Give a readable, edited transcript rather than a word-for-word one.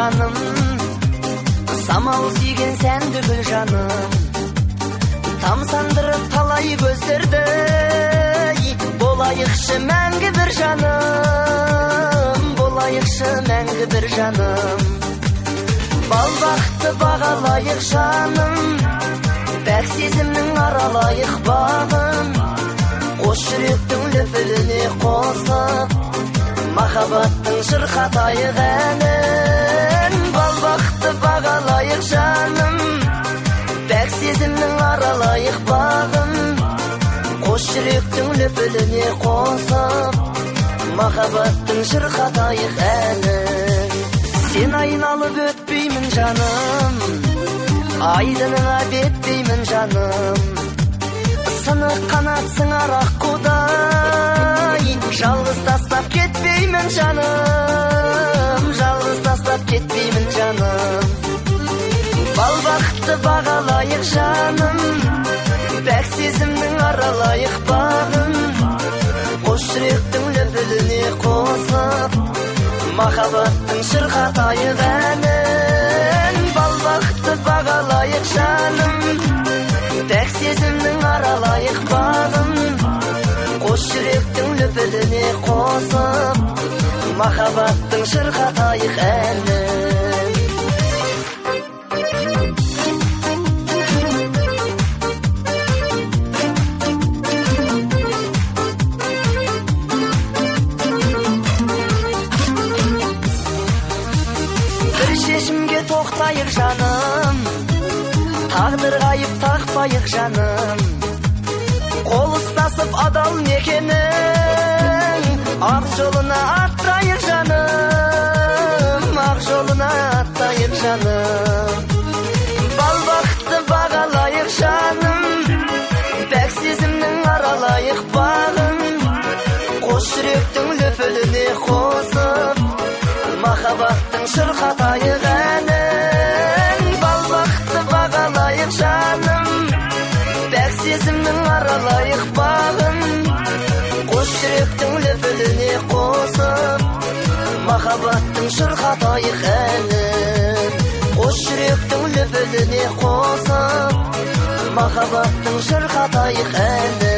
жаным, самал сүйген сәнді гүл жаным, тамсандырып талай көздерді, болайықшы мәңгі бір жаным, болайықшы мәңгі бір жаным. Бал бақты бағалайық жаным, пәк сезімнің аралайық бағын, қос жүректің лүпіліне қосып, махаббаттың шырқатайық әнін. Бал бақты бағалайық жаным, пәк сезімнің аралайық бағын, қос жүректің лүпіліне қосып, махаббаттың шырқатайық әнін. Сен айналып өтпеймін жаным, айдыныңа бетпеймін жаным, сынық қанатсың арақ қудай, жалғыз тастап кетпеймін жаным, жалғыз тастап кетпеймін жаным. Бал бақты бағалайық жаным, пәк сезімнің аралайық бағын, қос жүректің лүпіліне қосып, махаббаттың шырқатайық әнін. Бал бақты бағалайық жаным, пәк сезімнің аралайық бағын, қос жүректің лүпіліне қосып, махаббаттың шырқатайық әнін. Шешімге тоқтайық жаным, тағдыр қайып тақпайық жаным, қол ұстасып адал некенің ақ жолына аттайық жаным, ақ жолына аттайық жаным. Бал бақты бағалайық жаным, пәк сезімнің аралайық бағын, қос жүректің лүпіліне қосып, махаббаттың шырқатайық әнін. Бал бақты бағалайық жаным, пәк сезімнің аралайық бағын, қос жүректің лүпіліне қосып, махаббаттың шырқатайық әнін. Қос жүректің лүпіліне қосып, махаббаттың шырқатайық әнін.